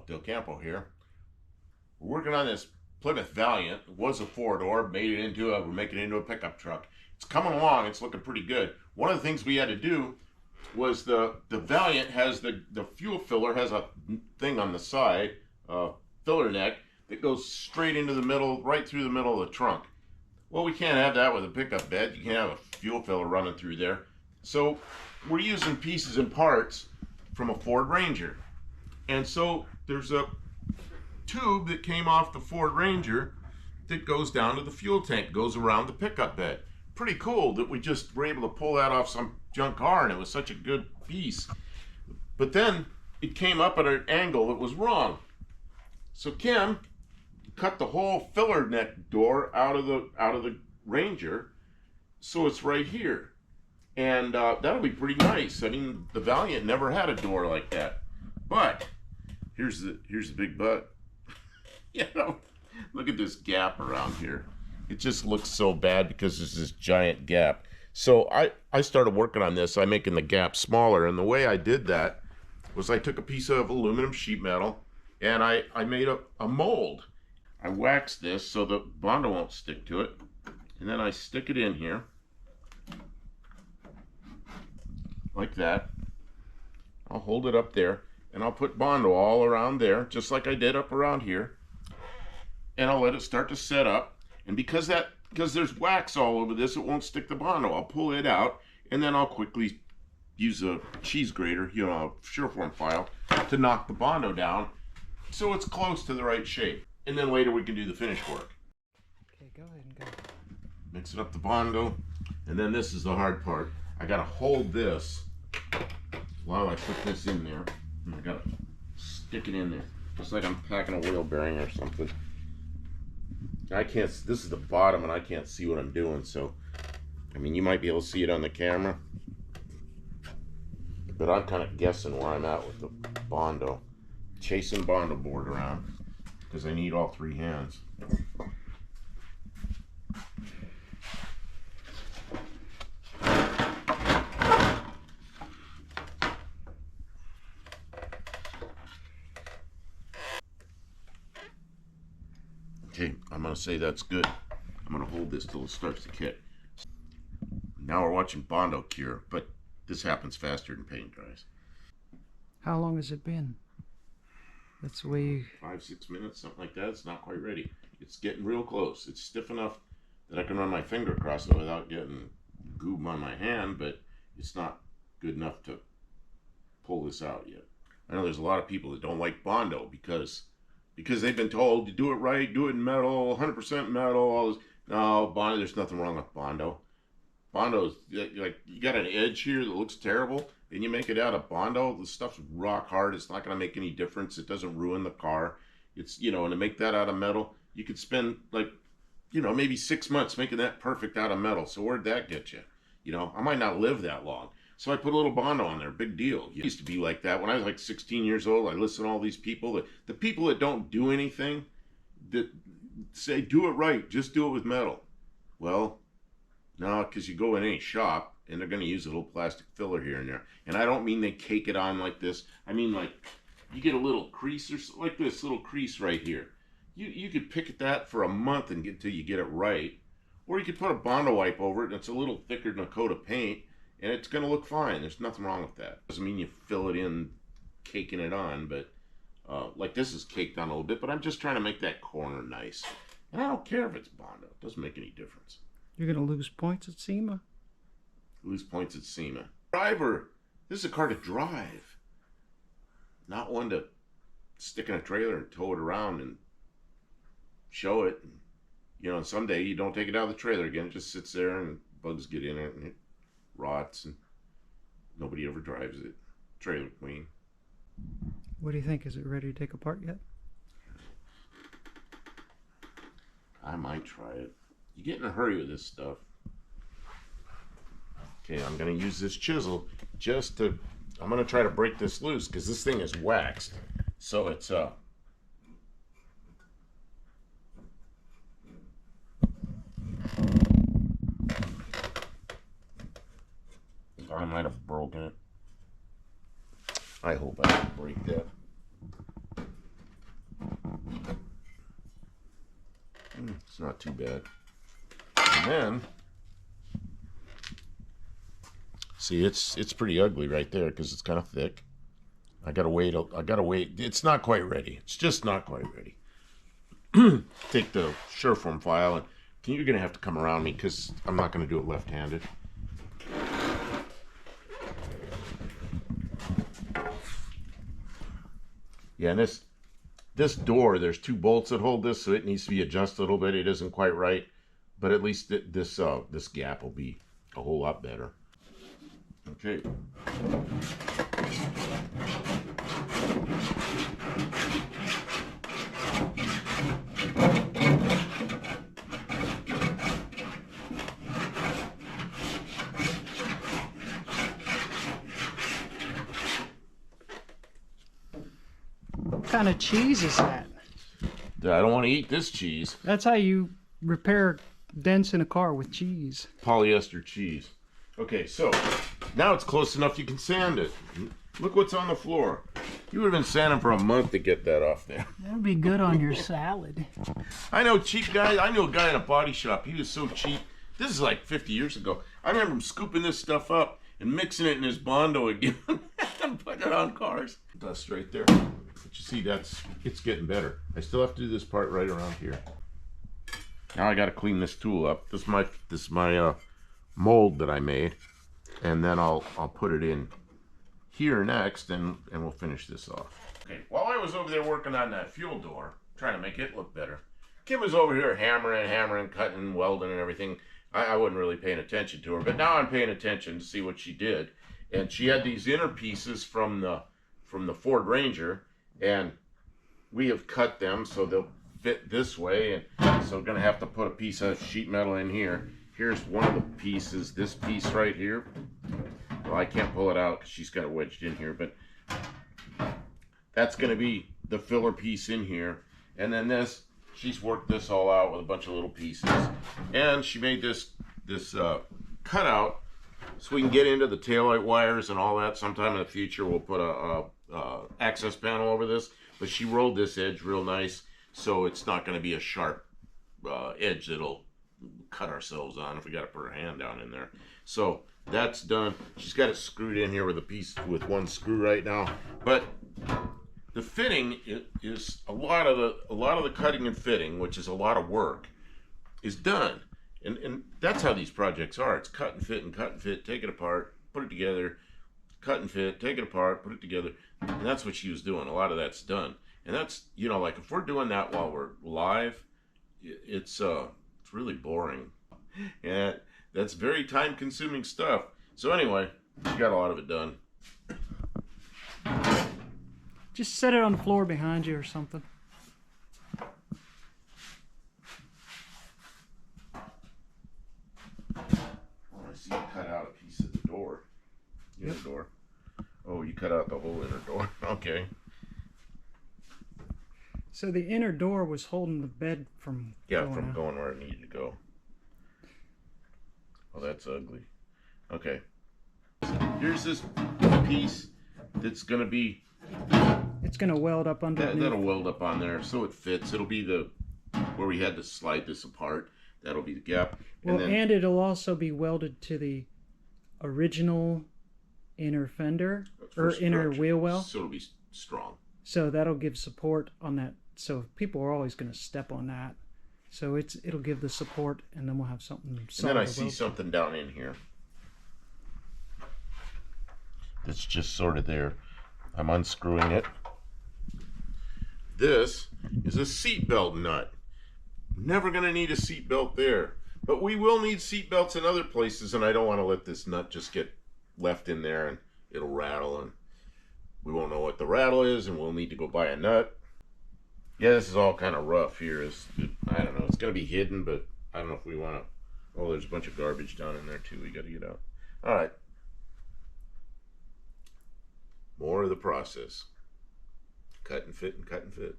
Del Campo here. We're working on this Plymouth Valiant. It was a four-door, we're making it into a pickup truck. It's coming along, it's looking pretty good. One of the things we had to do was the Valiant has the fuel filler has a thing on the side, filler neck, that goes straight into the middle, right through the middle of the trunk. Well, we can't have that with a pickup bed. You can't have a fuel filler running through there. So we're using pieces and parts from a Ford Ranger. And so there's a tube that came off the Ford Ranger that goes down to the fuel tank, goes around the pickup bed. Pretty cool that we just were able to pull that off some junk car, and it was such a good piece. But then it came up at an angle that was wrong. So Kim cut the whole filler neck door out of the Ranger, so it's right here. And that'll be pretty nice. I mean, the Valiant never had a door like that. But here's the big but. You know, look at this gap around here. It just looks so bad because there's this giant gap. So I started working on this. I'm making the gap smaller, and the way I did that was I took a piece of aluminum sheet metal and I made a mold. I waxed this so the Bondo won't stick to it, and then I stick it in here like that. I'll hold it up there, and I'll put Bondo all around there, just like I did up around here, and I'll let it start to set up. And because there's wax all over this, it won't stick the Bondo. I'll pull it out, and then I'll quickly use a cheese grater, you know, a Sureform file, to knock the Bondo down so it's close to the right shape. And then later we can do the finish work. Okay, go ahead and go. Mixing up the Bondo, and then this is the hard part. I gotta hold this while I put this in there, and I gotta stick it in there, just like I'm packing a wheel bearing or something. I can't, this is the bottom and I can't see what I'm doing, so, I mean, you might be able to see it on the camera, but I'm kind of guessing where I'm at with the Bondo. Chasing Bondo board around, because I need all three hands. Okay, I'm going to say that's good. I'm going to hold this till it starts to kick. Now we're watching Bondo cure, but this happens faster than paint dries. How long has it been? That's the way you... 5-6 minutes, something like that. It's not quite ready. It's getting real close. It's stiff enough that I can run my finger across it without getting goob on my hand, but it's not good enough to pull this out yet. I know there's a lot of people that don't like Bondo because they've been told to do it right, do it in metal, 100% metal, all this. No, Bondo, there's nothing wrong with Bondo. Bondo's, like, you got an edge here that looks terrible, and you make it out of Bondo, the stuff's rock hard. It's not going to make any difference. It doesn't ruin the car. It's, you know, and to make that out of metal, you could spend, like, you know, maybe 6 months making that perfect out of metal. So where'd that get you? You know, I might not live that long. So I put a little Bondo on there, big deal. It used to be like that. When I was like 16 years old, I listened to all these people, the people that don't do anything, that say, do it right, just do it with metal. Well, no, because you go in any shop, and they're going to use a little plastic filler here and there. And I don't mean they cake it on like this. I mean, like, you get a little crease, or like this little crease right here. You could pick at that for a month and get till you get it right. Or you could put a Bondo wipe over it, and it's a little thicker than a coat of paint, and it's going to look fine. There's nothing wrong with that. Doesn't mean you fill it in, caking it on, but like this is caked on a little bit, but I'm just trying to make that corner nice. And I don't care if it's Bondo. It doesn't make any difference. You're going to lose points at SEMA? Lose points at SEMA. Driver, this is a car to drive. Not one to stick in a trailer and tow it around and show it. And, you know, someday you don't take it out of the trailer again. It just sits there and bugs get in it and it rots and nobody ever drives it. Trailer queen. What do you think? Is it ready to take apart yet? I might try it. You get in a hurry with this stuff. Okay, I'm going to use this chisel just to, I'm going to try to break this loose because this thing is waxed. So it's, I might have broken it. I hope I didn't break that. It's not too bad. And then, see, it's pretty ugly right there because it's kind of thick. I gotta wait. It's not quite ready. It's just not quite ready. Take the Sureform file, and you're gonna have to come around me because I'm not gonna do it left-handed. Yeah, and this door, there's 2 bolts that hold this, so it needs to be adjusted a little bit. It isn't quite right, but at least this gap will be a whole lot better. Okay. What kind of cheese is that? I don't want to eat this cheese. That's how you repair dents in a car, with cheese. Polyester cheese. Okay, so now it's close enough you can sand it. Look what's on the floor. You would have been sanding for a month to get that off there. That would be good on your salad. I know cheap guys. I knew a guy in a body shop. He was so cheap. This is like 50 years ago. I remember him scooping this stuff up and mixing it in his Bondo again and putting it on cars. Dust right there. But you see, it's getting better. I still have to do this part right around here. Now I got to clean this tool up. This is my mold that I made, and then I'll put it in here next, and we'll finish this off. Okay, while I was over there working on that fuel door, trying to make it look better, Kim was over here hammering, cutting, welding, and everything. I wasn't really paying attention to her, but now I'm paying attention to see what she did. And she had these inner pieces from the Ford Ranger, and we have cut them so they'll fit this way, and so we're gonna have to put a piece of sheet metal in here. Here's one of the pieces, this piece right here. Well, I can't pull it out because she's got it wedged in here, but that's gonna be the filler piece in here. And then this, she's worked this all out with a bunch of little pieces, and she made this cutout so we can get into the taillight wires and all that. Sometime in the future we'll put a access panel over this, but she rolled this edge real nice, so it's not going to be a sharp edge that'll cut ourselves on if we got to put our hand down in there. So that's done. She's got it screwed in here with a piece with one screw right now, but the fitting is a lot of the cutting and fitting, which is a lot of work, is done. And that's how these projects are. It's cut and fit, take it apart, put it together, cut and fit, take it apart, put it together. And that's what she was doing. A lot of that's done. And that's, you know, like if we're doing that while we're live, it's really boring. And that's very time consuming stuff. So anyway, she got a lot of it done. Just set it on the floor behind you or something. I see you cut out a piece of the door. Inner door. Oh, you cut out the whole inner door. Okay. So the inner door was holding the bed from going where it needed to go. Oh, that's ugly. Okay. Here's this piece that's going to be... It's going to weld up underneath. That'll weld up on there so it fits. It'll be where we had to slide this apart. That'll be the gap. Well, and it'll also be welded to the original inner fender or inner wheel well. So it'll be strong. So that'll give support on that. So people are always going to step on that. So it'll give the support, and then we'll have something solid. And then I see something down in here. That's just sort of there. I'm unscrewing it. This is a seat belt nut. Never going to need a seat belt there. But we will need seat belts in other places, and I don't want to let this nut just get left in there and it'll rattle, and we won't know what the rattle is, and we'll need to go buy a nut. Yeah, this is all kind of rough here. I don't know. It's going to be hidden, but I don't know if we want to... Oh, there's a bunch of garbage down in there, too. We got to get out. All right. More of the process. Cut and fit and cut and fit.